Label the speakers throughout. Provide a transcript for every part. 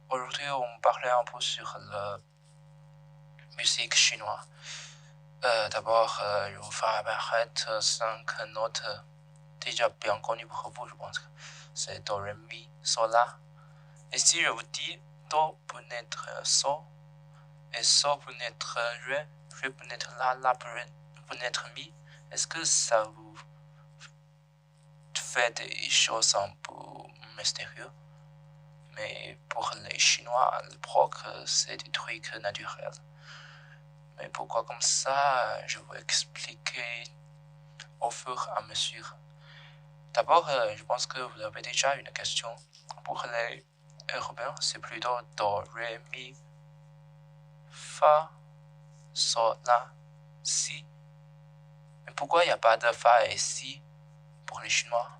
Speaker 1: Aujourd'hui, on parlait un peu sur la musique chinoise. D'abord, je vous fais apparaître 5 notes déjà bien connues pour vous, je pense que c'est Do, Ré, Mi, Sol, La. Et si je vous dis Do peut naître Sol, et Sol peut naître Ré, Ré peut naître La peut naître Mi, est-ce que ça vous fait des choses un peu mystérieuses? Mais pour les Chinois, à l'époque, c'est des trucs naturels. Mais pourquoi comme ça, je vais expliquer au fur et à mesure. D'abord, je pense que vous avez déjà une question. Pour les Européens, c'est plutôt Do, Ré, Mi, Fa, Sol, La, Si. Mais pourquoi il n'y a pas de Fa et Si pour les Chinois?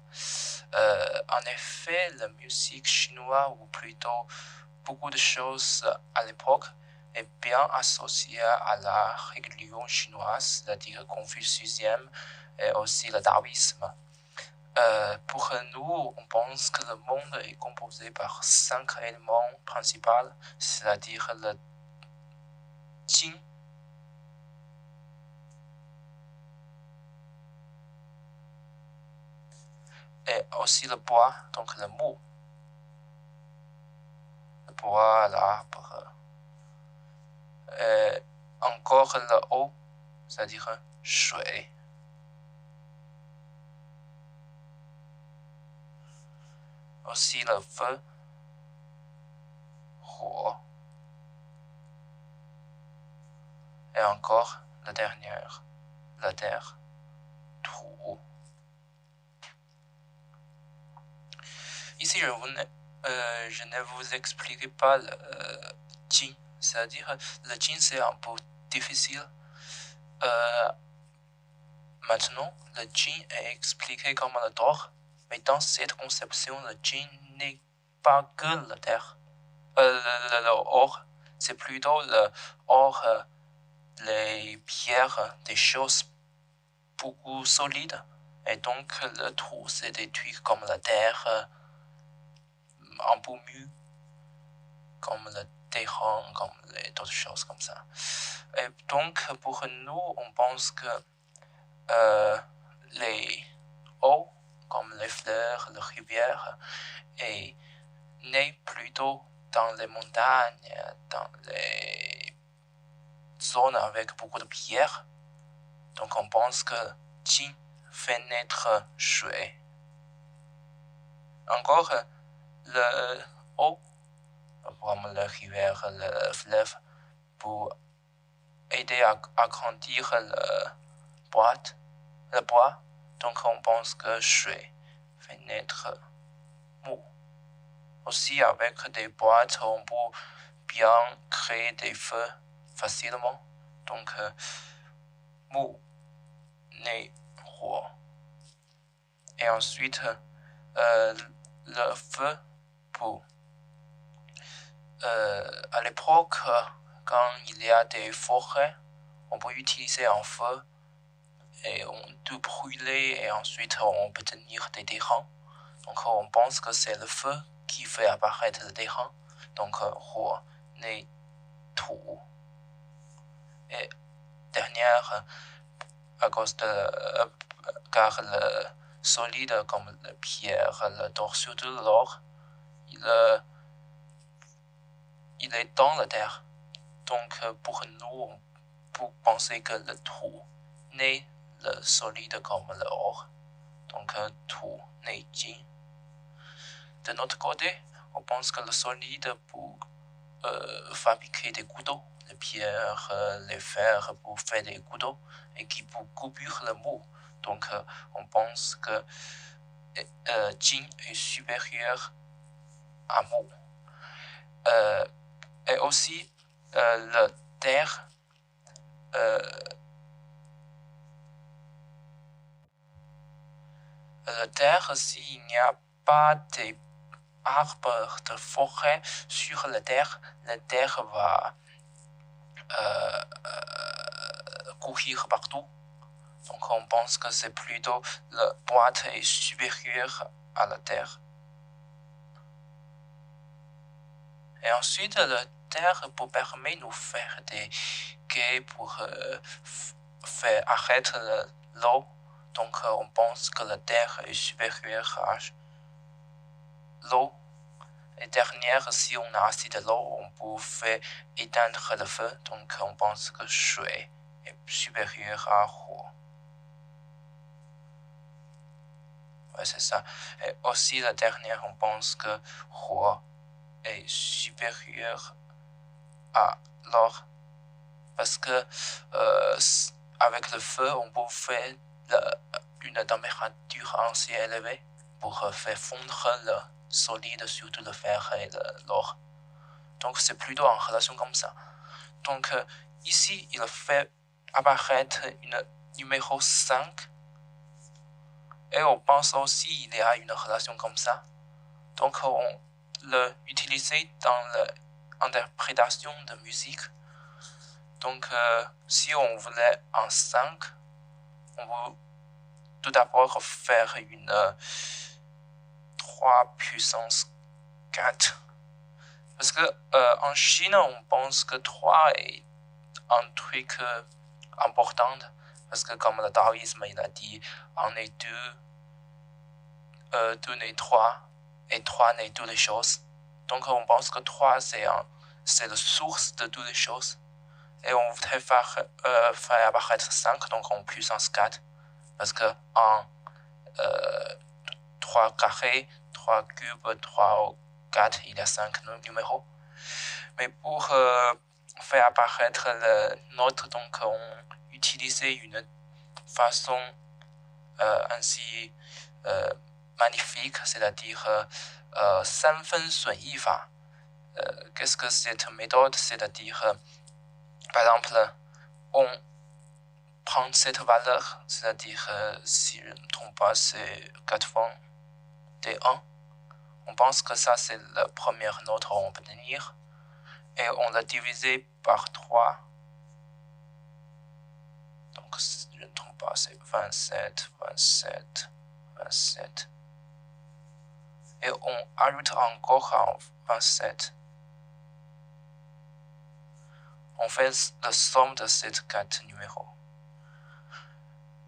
Speaker 1: En effet, la musique chinoise, ou plutôt beaucoup de choses à l'époque, est bien associée à la religion chinoise, c'est-à-dire confucianisme et aussi le taoïsme. Pour nous, on pense que le monde est composé par 5 éléments principaux, c'est-à-dire le Jing, et aussi le bois, donc le Mu. Le bois, l'arbre. Et encore le eau, c'est-à-dire shui. Aussi le feu, Huo. Et encore la dernière, la terre, Tu. Ici, je ne vous expliquerai pas le Jing, c'est-à-dire le Jing c'est un peu difficile. Maintenant, le Jing est expliqué comme le d'or, mais dans cette conception, le Jing n'est pas que le terre. Le or, c'est plutôt le or, les pierres, des choses beaucoup solides. Et donc, le trou, c'est des trucs comme la terre, un peu mieux, comme le terrain, comme d'autres choses comme ça. Et donc, pour nous, on pense que les eaux, comme les fleurs, les rivières, est né plutôt dans les montagnes, dans les zones avec beaucoup de pierres. Donc on pense que Jing fait naître Shui. Encore, le eau, comme la rivière, le fleuve, pour aider à agrandir le bois. Donc on pense que Shui fait naître Mu. Aussi avec des boîtes, on peut bien créer des feux facilement. Donc Mu naît Huo. Et ensuite, le feu pour à l'époque, quand il y a des forêts, on peut utiliser un feu et on peut brûler et ensuite on peut tenir des terrains. Donc on pense que c'est le feu qui fait apparaître le terrain. Donc Huo naît Tu. Et dernière, à cause de car le solide comme la pierre, le dorsaux de l'or, il est dans la terre. Donc pour nous, on peut penser que le trou naît le solide comme l'or. Donc tout naît Jing. De notre côté, on pense que le solide pour fabriquer des couteaux, les pierres, les fers pour faire des couteaux, et qui pour couper le mot. Donc on pense que Jing est supérieur à Mu. Et aussi la terre s'il n'y a pas d'arbres de forêt sur la terre va courir partout. Donc on pense que c'est plutôt la boîte est supérieure à la terre. Et ensuite, le terre pour permettre nous faire des quais pour faire arrêter l'eau. Donc, on pense que la terre est supérieure à l'eau. Et dernière, si on a assez de l'eau, on peut faire éteindre le feu. Donc, on pense que水est supérieur à 火. Ouais, c'est ça. Et aussi, la dernière, on pense que 火 est supérieur à l'or. Parce que avec le feu, on peut faire une température assez élevée pour faire fondre le solide, surtout le fer et l'or. Donc c'est plutôt en relation comme ça. Donc ici, il fait apparaître une numéro 5. Et on pense aussi qu'il y a une relation comme ça. Donc on l'utilise dans l'interprétation de musique. Donc si on voulait un 5, on peut tout d'abord faire une 3 puissance 4. Parce que en Chine, on pense que 3 est un truc important. Parce que comme le taoïsme, il a dit, on est deux n'est 3, et 3 n'est toutes les choses. Donc on pense que 3 c'est la source de toutes les choses. Et on voudrait faire apparaître 5, donc en puissance 4. Parce que en 3 carrés, 3 cubes, 3 4, il y a 5 numéros. Mais pour faire apparaître le note, donc on utilisait une façon ainsi magnifique, c'est-à-dire 三分损益法. Qu'est-ce que cette méthode? C'est-à-dire, par exemple, on prend cette valeur, c'est-à-dire, si je ne me trompe pas, c'est 80 de 1. On pense que ça, c'est la première note qu'on peut obtenir. Et on l'a divisé par 3. Donc, si je ne me trompe pas, c'est 27, 27, 27. Et on ajoute encore un 27. On fait la somme de ces 4 numéros.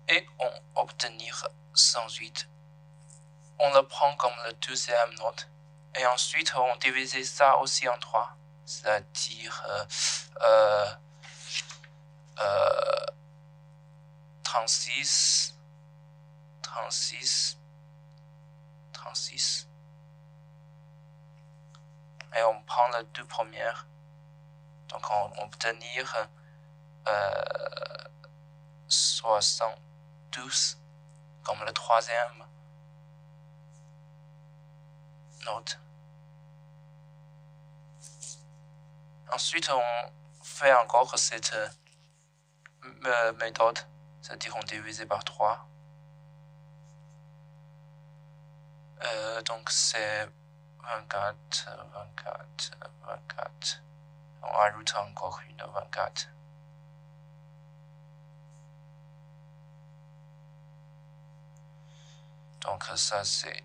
Speaker 1: Et on obtenir 108. On le prend comme la deuxième note. Et ensuite, on divise ça aussi en 3. C'est-à-dire 36, 36, 36. Et on prend les deux premières. Donc on obtenir 72 comme le troisième note. Ensuite, on fait encore cette méthode, c'est-à-dire on divise par 3. Donc c'est 24, 24, 24. On ajoute encore une 24. Donc ça c'est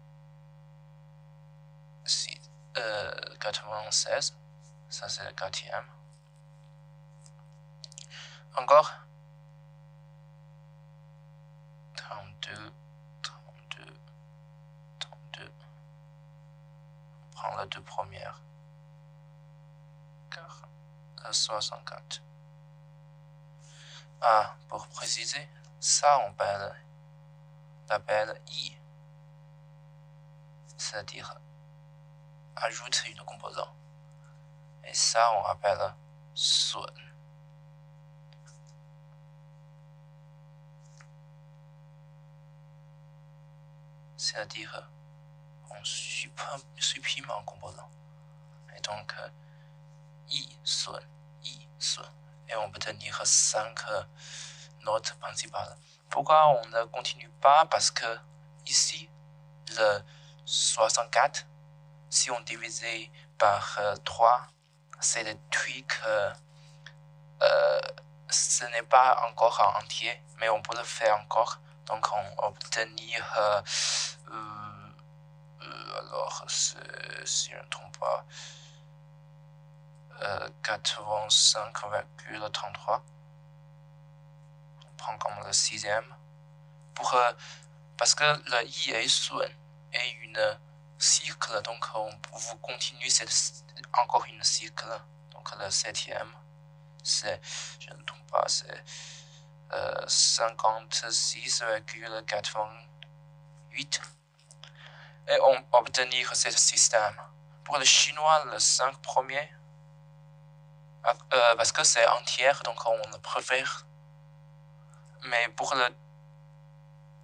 Speaker 1: 96. Ça c'est le 4e. Encore 32, 32, 32. On prend les deux premières. 64. Ah, pour préciser, ça on l'appelle I. C'est-à-dire ajoute une composante. Et ça on appelle Sun. C'est-à-dire on supprime un composant. Et donc I, Sun, I, Sun. Et on peut tenir 5 notes principales. Pourquoi on ne continue pas? Parce que ici, le 64, si on divisait par 3, c'est le truc, ce n'est pas encore un entier, mais on peut le faire encore. Donc on obtenir, alors si je ne me trompe pas, 85,33. On prend comme le sixième. Parce que le i est sonne est une cycle, donc vous continuez encore une cycle. Donc le septième, c'est, je ne trompe pas, c'est 56,88. Et on obtenir ce système. Pour le chinois, le 5 premier, parce que c'est entier, donc on le préfère. Mais pour le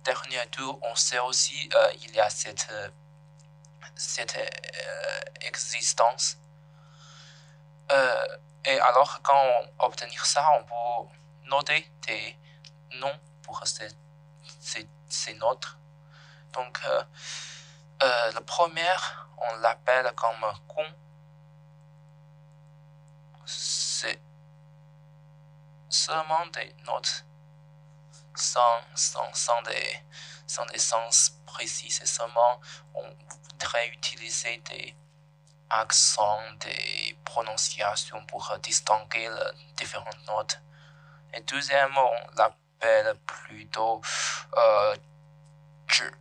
Speaker 1: dernier tour, on sait aussi il y a cette existence. Et alors, quand on obtenir ça, on peut noter des noms pour ces notes. Donc, le premier, on l'appelle comme con. C'est seulement des notes sans des sens précis. C'est seulement, on voudrait utiliser des accents, des prononciations pour distinguer les différentes notes. Et deuxièmement, on l'appelle plutôt 指.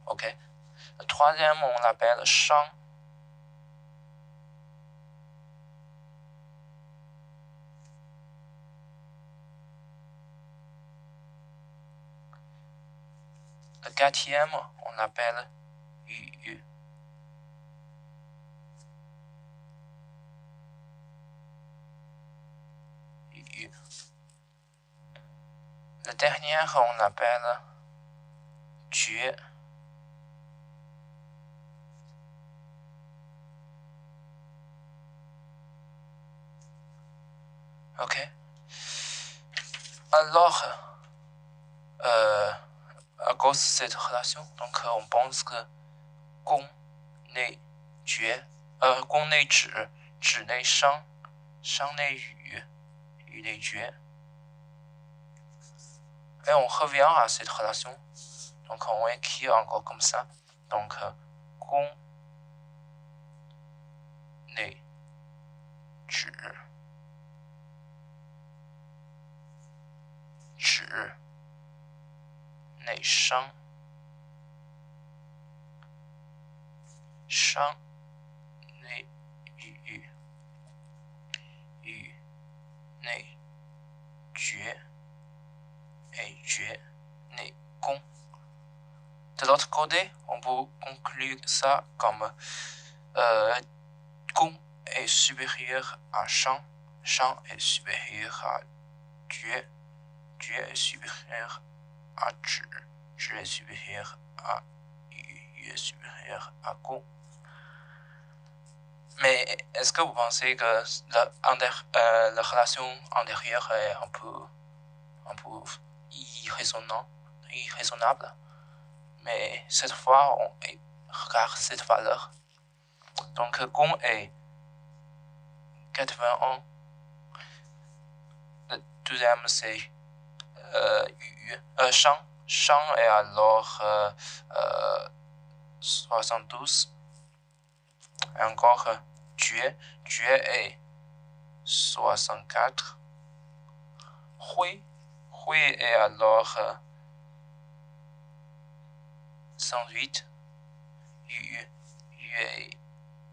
Speaker 1: OK. Le troisième, on l'appelle 商. Le quatrième, on l'appelle 语. Le dernier, on l'appelle 觉. OK. Alors, à cause de cette relation, donc on pense que 公内觉, 公内指, 指内商, 商内语, 语内觉. Et on revient à cette relation. Donc on écrit encore comme ça. Donc 公内指, 指内商, 商内语, 语内觉, 觉内公. De l'autre côté, on peut conclure ça comme公 est supérieur à 商, 商 est supérieur à 觉, 觉 est supérieur à 指, 指 est supérieur à 语, 语 est supérieur à 公. Mais est-ce que vous pensez que la relation antérieure est un peu irraisonnable? Mais cette fois, on regarde cette valeur. Donc, Gong est 81. Le deuxième, c'est Shang. Shang est alors 72. Et encore Jue. Jue est 64. Hui. Hui est alors 108. Yu est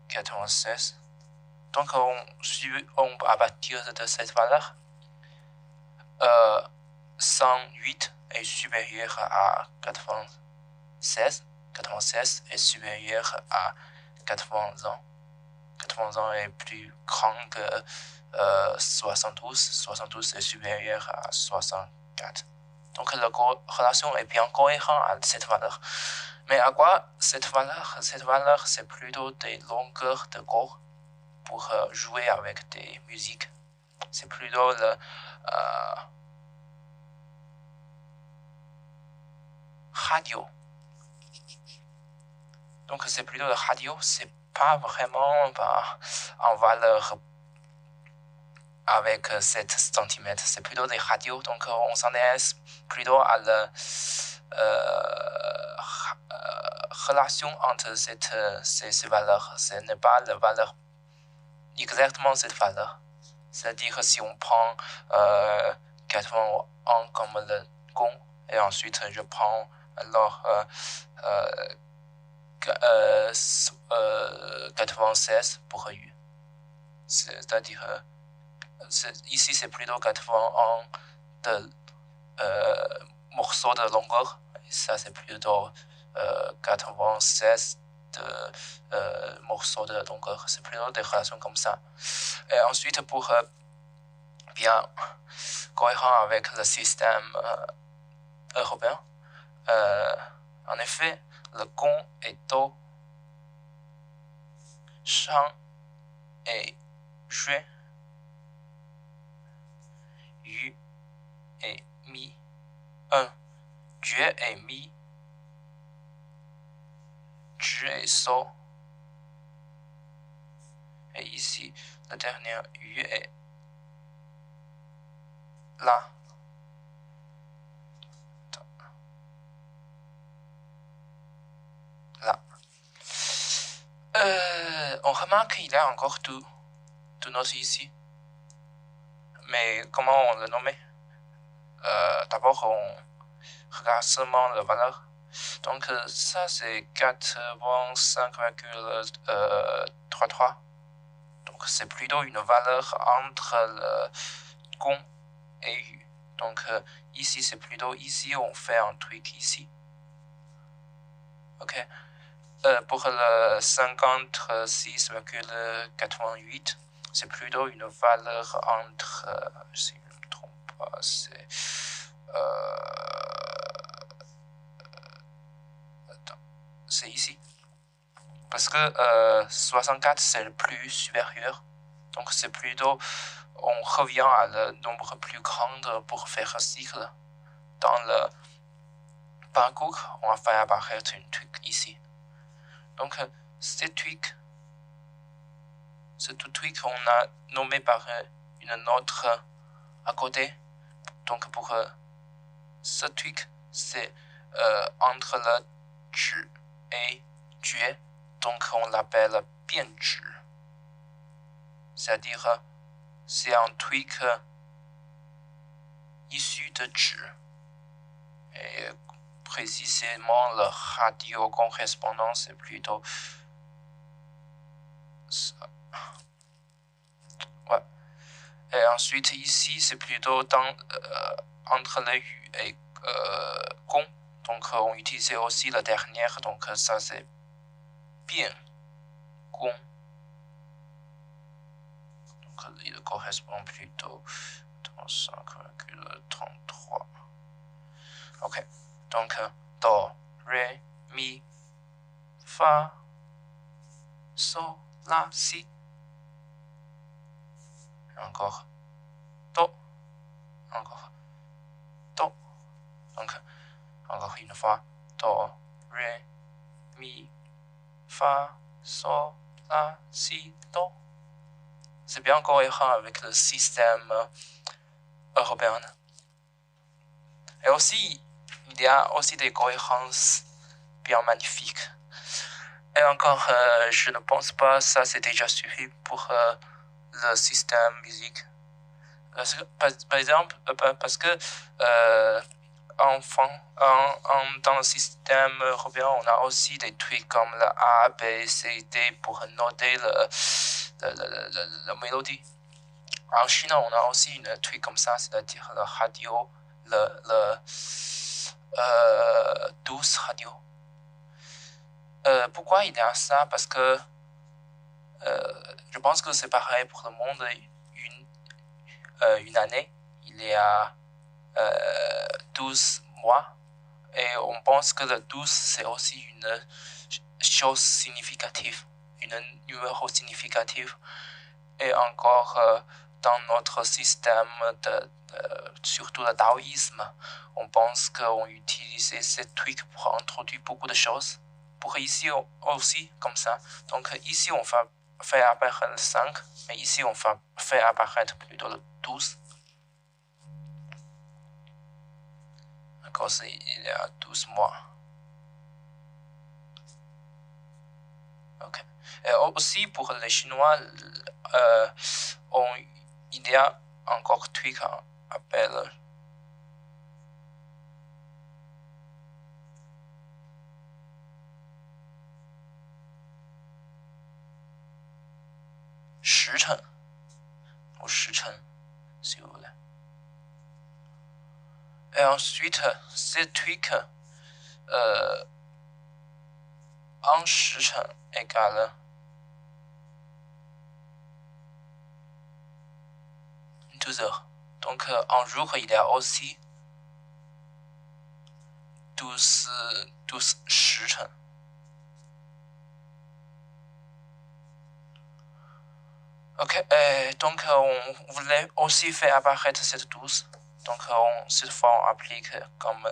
Speaker 1: 96. Donc, à partir de cette valeur, 108 est supérieur à 96. 96 est supérieur à 80 ans. 80 ans est plus grand que 72. 72 est supérieur à 64. Donc, la relation est bien cohérente à cette valeur. Mais à quoi cette valeur? Cette valeur, c'est plutôt des longueurs de corps pour jouer avec des musiques. C'est plutôt le radio. Donc, c'est plutôt le radio, c'est pas vraiment en valeur avec 7 cm, c'est plutôt des radios, donc on s'intéresse plutôt à la relation entre ces valeurs. Ce n'est pas la valeur, exactement cette valeur. C'est-à-dire si on prend 81 comme le gond, et ensuite je prends alors 96 pour U. C'est-à-dire ici c'est plutôt 81 de morceaux de longueur, et ça c'est plutôt 96 de morceaux de longueur. C'est plutôt des relations comme ça. Et ensuite, pour bien cohérent avec le système européen, en effet, le gond et do, chant et jue, yu et mi, jue et mi, zhi et so, et ici, le dernier yu et la. Là. On remarque qu'il y a encore deux notes ici. Mais comment on le nomme? D'abord, on regarde seulement la valeur. Donc, ça, c'est 85,33. Donc, c'est plutôt une valeur entre le gond et U. Donc, ici, c'est plutôt ici, on fait un truc ici. OK. Pour le 56,88, c'est plutôt une valeur entre, si je ne me trompe pas, c'est ici. Parce que 64, c'est le plus supérieur. Donc, c'est plutôt, on revient à le nombre plus grand pour faire un cycle. Dans le parcours, on va faire apparaître une truc ici. Donc, ce tweak, on a nommé par une autre à côté. Donc, pour ce tweak, c'est entre le zhi et jue. Donc, on l'appelle bianzhi. C'est-à-dire, c'est un tweak issu de zhi. Et précisément, le radio correspondant, c'est plutôt ça. Ouais. Et ensuite, ici, c'est plutôt entre le yu et gong. Donc, on utilisait aussi la dernière. Donc, ça, c'est bien gong. Donc, il correspond plutôt dans 5,33. OK. Donc, do, ré, mi, fa, so, la, si. Encore do, encore do. Donc, encore une fois, do, ré, mi, fa, so, la, si, do. C'est bien cohérent avec le système européen. Et aussi, il y a aussi des cohérences bien magnifiques. Et encore, je ne pense pas que ça c'est déjà suffi pour le système musique. Par exemple, parce que dans le système européen, on a aussi des trucs comme le A, B, C, D pour noter la mélodie. En Chine, on a aussi une truc comme ça, c'est-à-dire le radio, le 12 radio. Pourquoi il y a ça? Parce que je pense que c'est pareil pour le monde. Une année, il y a 12 mois. Et on pense que le 12, c'est aussi une chose significative, un numéro significatif. Et encore, dans notre système, surtout le taoïsme, on pense qu'on utilisait ces trucs pour introduire beaucoup de choses. Pour ici aussi, comme ça. Donc ici, on va fait apparaître le 5, mais ici on fait apparaître plutôt le 12. D'accord, il y a 12 mois. Ok. Et aussi pour les Chinois, il y a encore un truc qu'on appelle Shichen, ou Shichen, si vous voulez. Et ensuite, ce truc en Shichen égale 12 heures. Donc en jour, il y a aussi 12 时辰. Ok, donc on voulait aussi faire apparaître cette 12. Donc cette fois on applique comme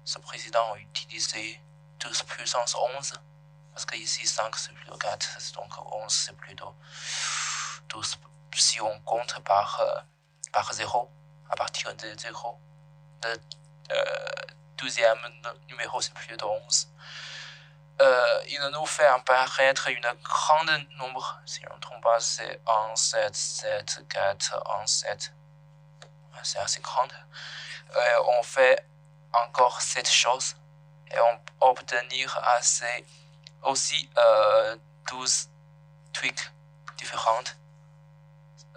Speaker 1: ce président a utilisé 12 puissance 11. Parce que ici 5 c'est plutôt 4, donc 11 c'est plutôt 12. Si on compte par 0, à partir de 0, le 12e numéro c'est plutôt 11. Il nous fait apparaître une grande nombre. Si on ne trompe pas, c'est 1, 7, 7, 4, 1, 7. C'est assez grand. On fait encore cette chose et on obtenir assez aussi 12 trucs différents.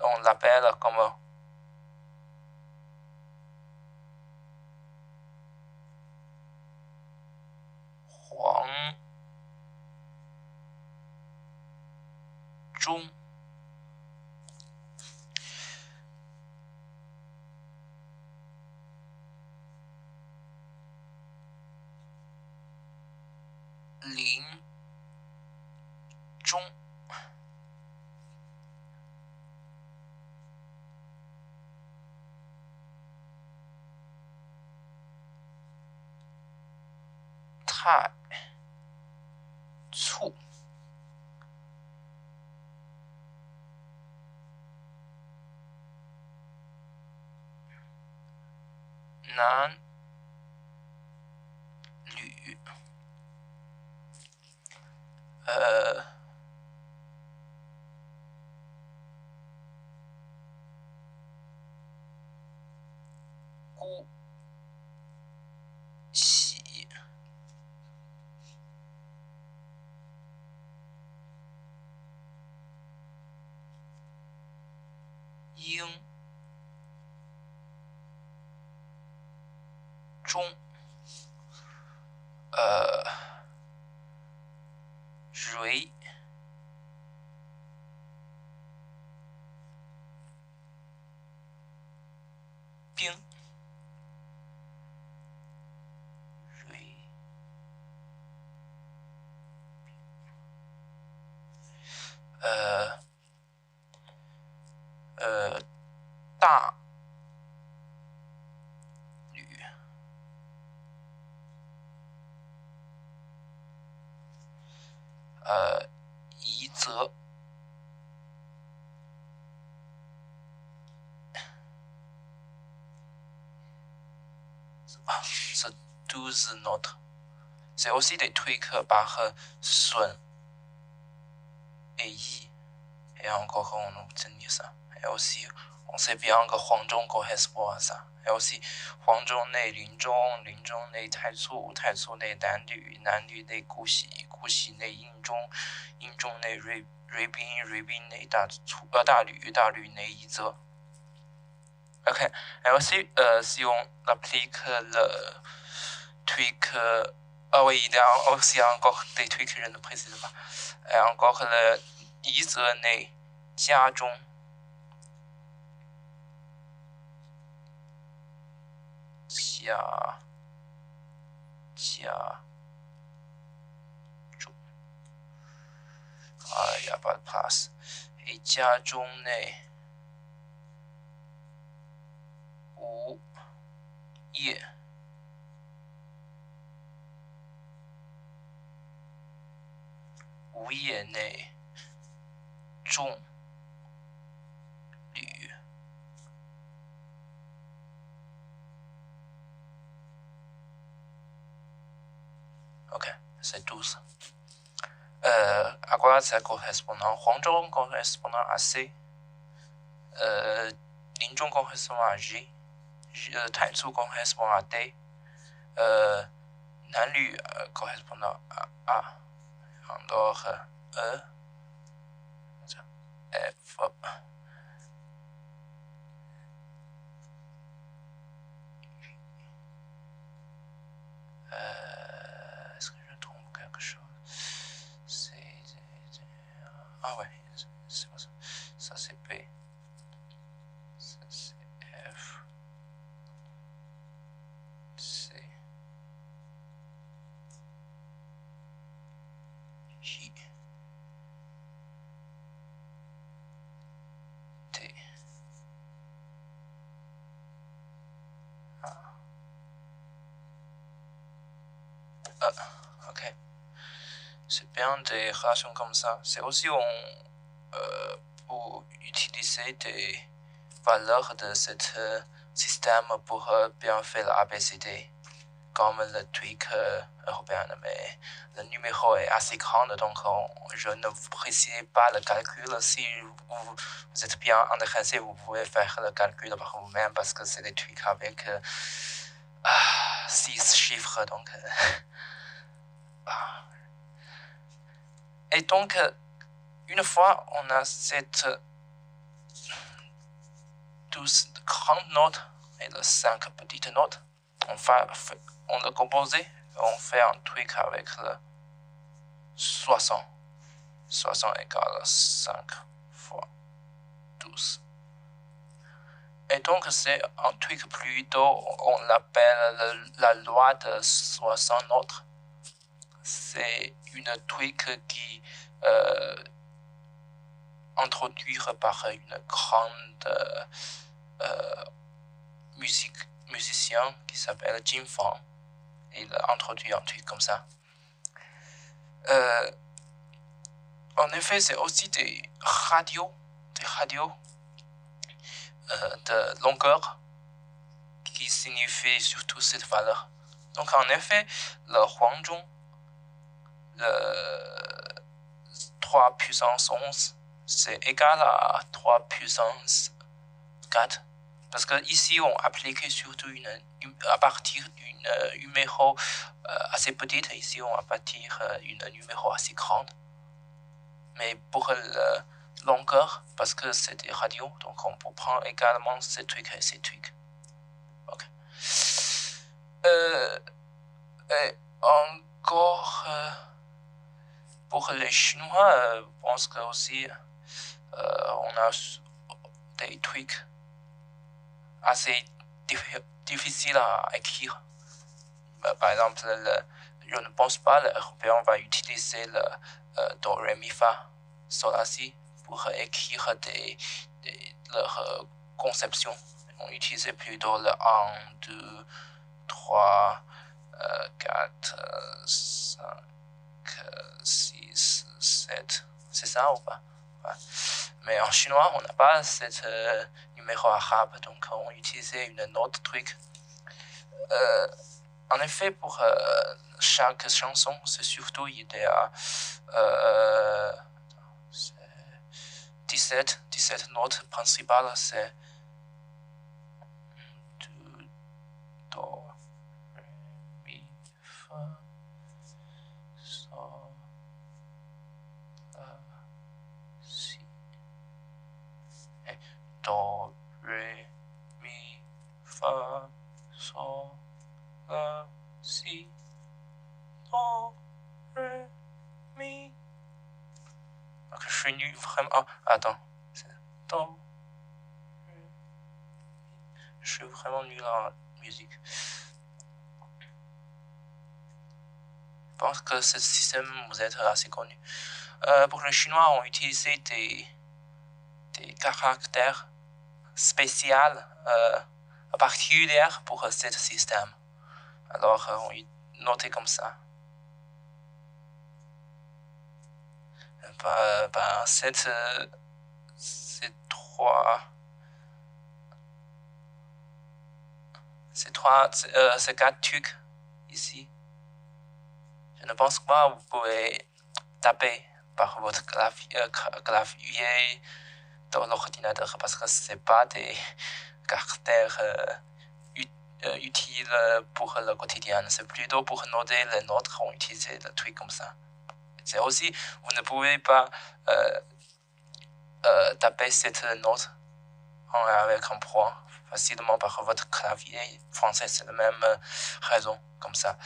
Speaker 1: On l'appelle comme Huang Zhong. Lin Zhong.太促。男女姑喜英中蕊冰蕊大吕夷则c'est 12 notes. C'est aussi des trucs par son et yi. Et encore on obtient ça. Et aussi, on sait bien que Huangzhong correspond à ça. Et aussi, Huangzhong内林中，林中内太促，太促内南吕，南吕内姑喜，姑喜内英中，英中内瑞宾，瑞宾内大吕，大吕内夷则。Ok. Et aussi, si on applique le truc, oui, il y a aussi encore des trucs que je ne précise pas. Et encore le 夷则内家中。家中il n'y a pas de place. Et 家中内无业无业内重率。OK, c'est 12. À quoi ça correspond? 黄中 correspond à C. 零中 correspond à G. 碳素 correspond à D. 南铝 correspond à A. Alors, E, F. Est-ce que je trompe quelque chose? Ah ouais, c'est ça. Ça c'est P. Ça c'est F. C. J. T. A. Ok. C'est bien des relations comme ça. C'est aussi pour utiliser des valeurs de ce système pour bien faire l'ABCD, comme le tweak européen. Mais le numéro est assez grand, donc je ne vous précise pas le calcul. Si vous êtes bien intéressé, vous pouvez faire le calcul par vous-même parce que c'est des tweaks avec 6 chiffres. Donc, et donc, une fois on a cette 12 grandes notes et les 5 petites notes, on le compose, on fait un tweak avec le 60. 60 égale 5 fois 12. Et donc, c'est un tweak plutôt, on l'appelle la loi de 60 notes. C'est une tweak qui introduit par une grande musicien qui s'appelle Jim Fong. Il a introduit un tweak comme ça. En effet, c'est aussi des radios de longueur qui signifient surtout cette valeur. Donc, en effet, le Huangzhong, le 3 puissance 11, c'est égal à 3 puissance 4. Parce que ici, on applique surtout à partir d'une numéro assez petite. Ici, on va partir d'une numéro assez grande. Mais pour la longueur, parce que c'est des radios, donc on peut prendre également ces trucs et ces trucs. Ok. Et encore, pour les Chinois, je pense que aussi, on a des trucs assez difficiles à écrire. Par exemple, je ne pense pas que l'Européen va utiliser le Do, Ré, Mi, Fa, Sol, La, Si pour écrire leur conception. On utilise plutôt le 1, 2, 3, 4, 5, 6, 7. C'est ça ou pas? Ouais. Mais en chinois, on n'a pas ce numéro arabe, donc on utilisait une autre truc. En effet, pour chaque chanson, c'est surtout il y a 17 notes principales, c'est Do, Ré, Mi, Fa, Sol, La, Si. Et Do, Ré, Mi, Fa, Sol, La, Si, Do, Ré, Mi. Donc, je suis nul vraiment. Oh, attends. C'est Do, Ré, Mi. Je suis vraiment nul en musique. Je pense que ce système vous êtes assez connu. Pour les Chinois, on utilisait des caractères spéciaux particuliers pour ce système. Alors, on notait comme ça. Cette ces ces quatre trucs ici. Je ne pense pas que vous pouvez taper par votre clavier dans l'ordinateur parce que ce n'est pas des caractères utiles pour le quotidien. C'est plutôt pour noter les notes qu'on utilise des trucs comme ça. C'est aussi, vous ne pouvez pas taper cette note avec un point facilement par votre clavier français. C'est la même raison comme ça.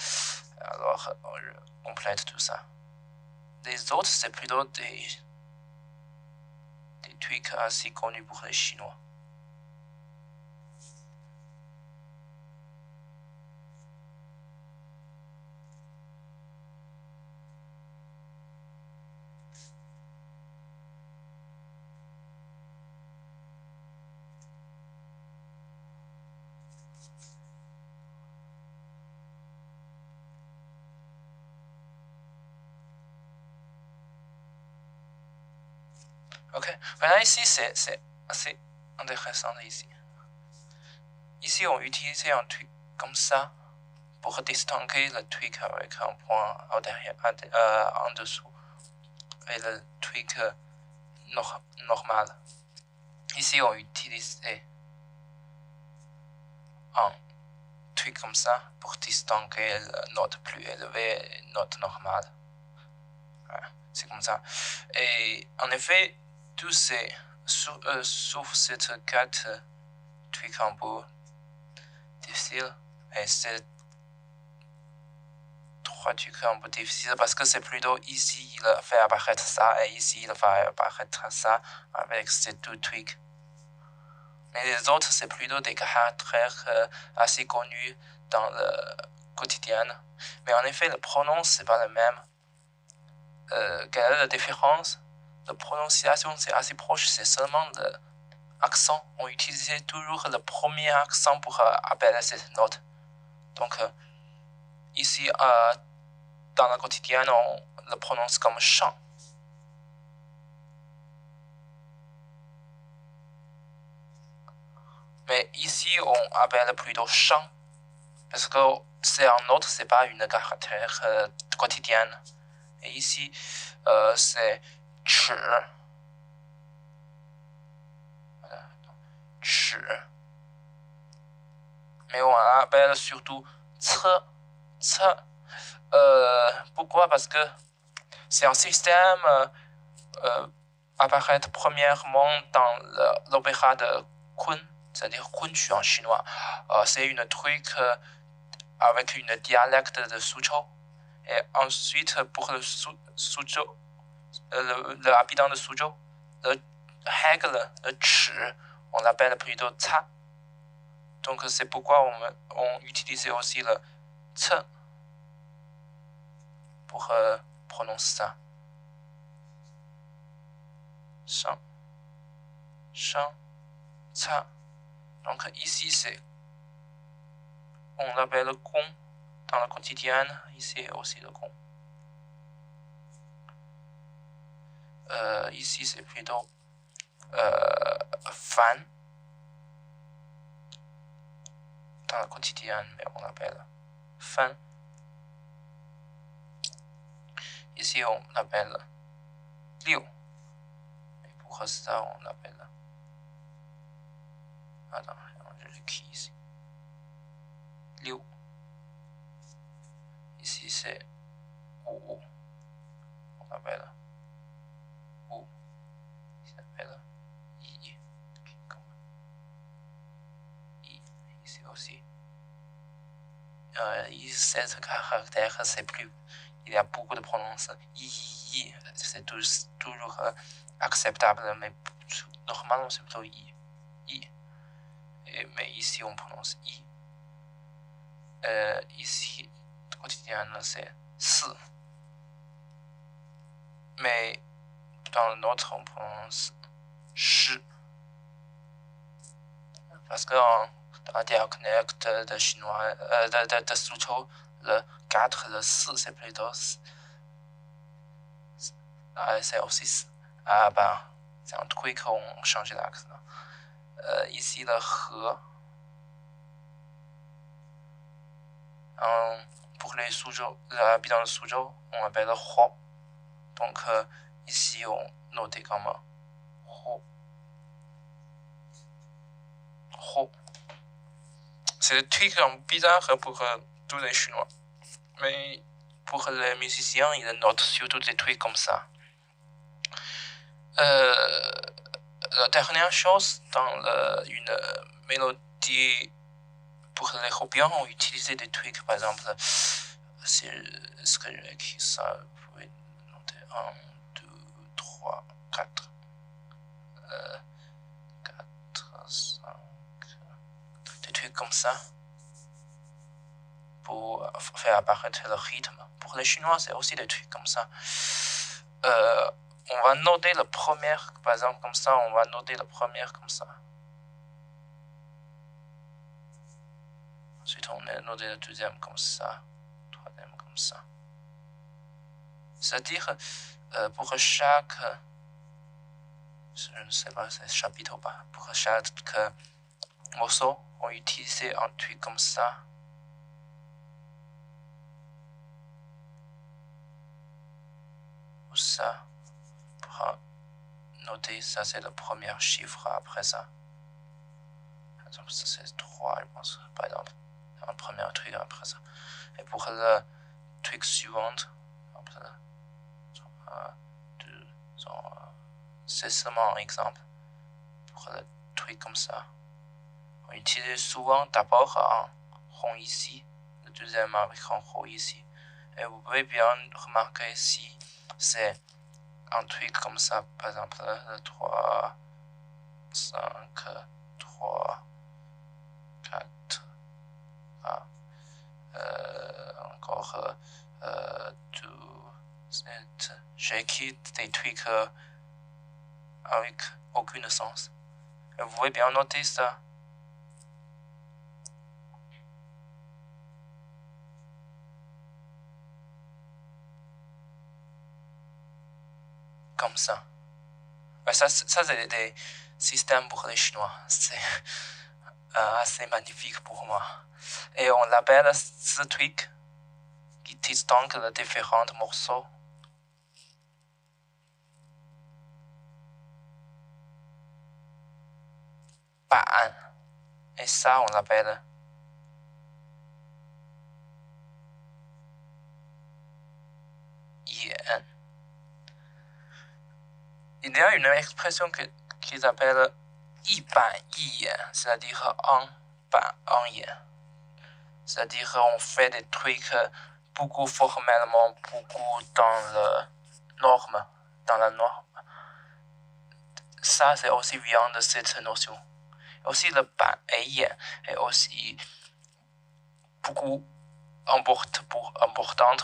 Speaker 1: Alors, on complète tout ça. Les autres, c'est plutôt des trucs assez connus pour les Chinois. Ok, maintenant ici, c'est assez intéressant ici. Ici, on utilise un truc comme ça pour distinguer le truc avec un point en dessous et le truc normal. Ici, on utilise un truc comme ça pour distinguer la note plus élevée et la note normale. Voilà, c'est comme ça. Et en effet, tous ces, sauf cette quatre trucs un peu difficiles, et c'est trois trucs un peu difficiles parce que c'est plutôt ici il fait apparaître ça et ici il fait apparaître ça avec ces deux trucs. Mais les autres, c'est plutôt des caractères assez connus dans le quotidien. Mais en effet, le pronom, c'est pas le même. Quelle est la différence? La prononciation, c'est assez proche, c'est seulement l'accent. On utilisait toujours le premier accent pour appeler cette note. Donc, ici, dans le quotidien, on le prononce comme chant. Mais ici, on appelle plutôt chant. Parce que c'est un note, c'est pas une caractère quotidienne. Et ici, c'est ch. Voilà. Ch. Mais on appelle surtout ц. Pourquoi? Parce que c'est un système apparaît premièrement dans l'opéra de Kun, c'est-à-dire Kunqu en chinois. C'est une truc avec une dialecte de Suzhou. Et ensuite, pour le Suzhou, l'habitant de Suzhou, le règle, le ch, on l'appelle plutôt ca. Donc c'est pourquoi on utilisait aussi le c pour prononcer ça. Shang, shang, ca. Donc ici c'est, on l'appelle gong dans le quotidien. Ici aussi le gong. Ici c'est plutôt fan dans le quotidien, mais on l'appelle fan. Ici on l'appelle liu. Et pour ça on l'appelle. Attends, je l'écris ici. Liu. Ici c'est ou. On l'appelle ou. Il s'appelle yi. Ici aussi. Cette caractère, c'est plus. Il y a beaucoup de prononciations. Yi, c'est toujours acceptable, mais normalement c'est plutôt yi. Mais ici on prononce i. Ici, quotidien, c'est si. Mais dans le nôtre, on prononce shi. Parce que dans la dialecte de chinois, de Suzhou, le 4, le 6, c'est plutôt. C'est aussi. Ah ben, C'est un truc on change l'axe. Ici le he. Pour les sous-jeux, l'habitant de sous-jeux, on appelle ho. Donc ici on note comme ho. Ho. C'est le truc bizarre pour tous les Chinois. Mais pour les musiciens, ils notent surtout des trucs comme ça. La dernière chose, dans une mélodie pour les Hopiens, on utilisait des trucs, par exemple, est-ce que j'ai écrit ça? Vous pouvez noter 1, 2, 3, 4. 4, 5. Des trucs comme ça. Pour faire apparaître le rythme. Pour les Chinois, c'est aussi des trucs comme ça. On va noter la première, par exemple, comme ça, on va noter la première comme ça. Ensuite, on va noter la deuxième comme ça, troisième comme ça. C'est-à-dire, pour chaque, je ne sais pas si c'est chapitre ou pas, pour chaque morceau, on utilise un truc comme ça. Ou ça. Pour noter, ça c'est le premier chiffre après ça. Par exemple, ça c'est 3, je pense, par exemple. Un premier truc après ça. Et pour le truc suivant, c'est seulement un exemple. Pour le truc comme ça. On utilise souvent d'abord un rond ici, le deuxième avec un rond ici. Et vous pouvez bien remarquer si c'est un truc comme ça, par exemple, 3, 5, 3, 4, encore 2, 7. J'ai écrit des trucs avec aucun sens. Et vous pouvez bien noter ça. Comme ça. Ça c'est des systèmes pour les Chinois. C'est assez magnifique pour moi. Et on l'appelle ce truc qui distingue les différents morceaux. Ban. Et ça, on l'appelle Yen. Il y a une expression qu'ils appellent Yi Ban Yi Yen, c'est-à-dire un ban, un yen. C'est-à-dire on fait des trucs beaucoup formellement, beaucoup dans la norme. Ça, c'est aussi vient de cette notion. Aussi, le ban et yen est aussi beaucoup importante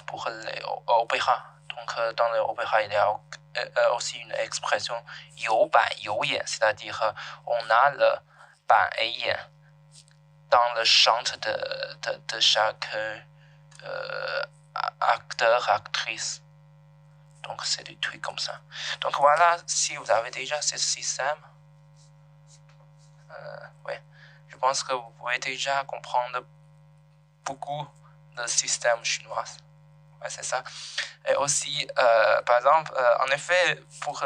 Speaker 1: pour les opéras. Donc, dans les opéras, il y a aussi une expression you ban you yen, c'est-à-dire on a le ban et yen dans le chant de chaque acteur, actrice. Donc, c'est des trucs comme ça. Donc, voilà, si vous avez déjà ce système, ouais, je pense que vous pouvez déjà comprendre beaucoup le système chinois. Ouais, c'est ça. Et aussi, par exemple, en effet, pour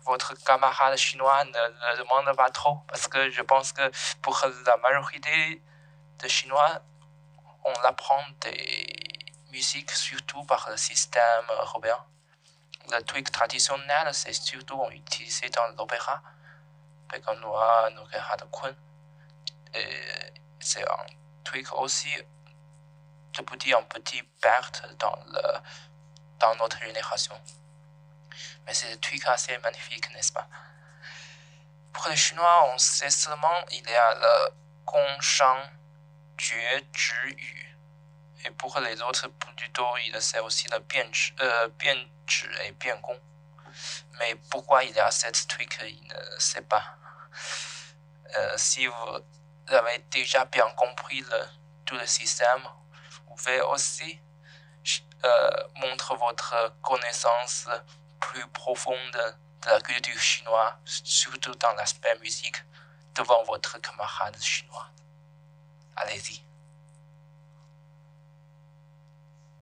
Speaker 1: votre camarade chinois, ne demande pas trop, parce que je pense que pour la majorité des Chinois, on apprend des musiques surtout par le système européen. Le truc traditionnel, c'est surtout utilisé dans l'opéra, Pékin-Noir, l'opéra de Kun. Et c'est un truc aussi de en petit perte dans notre génération. Mais c'est un truc assez magnifique, n'est-ce pas? Pour les Chinois, on sait seulement qu'il y a le Gongshang, Jue, Zhi, Yu. Et pour les autres, plutôt, il sait aussi le Bianzhi et Biangong. Mais pourquoi il y a cette truc, il ne sait pas. Si vous avez déjà bien compris tout le système, vous pouvez aussi montrer votre connaissance plus profonde de la culture chinoise, surtout dans l'aspect musique, devant votre camarade chinois. Allez-y.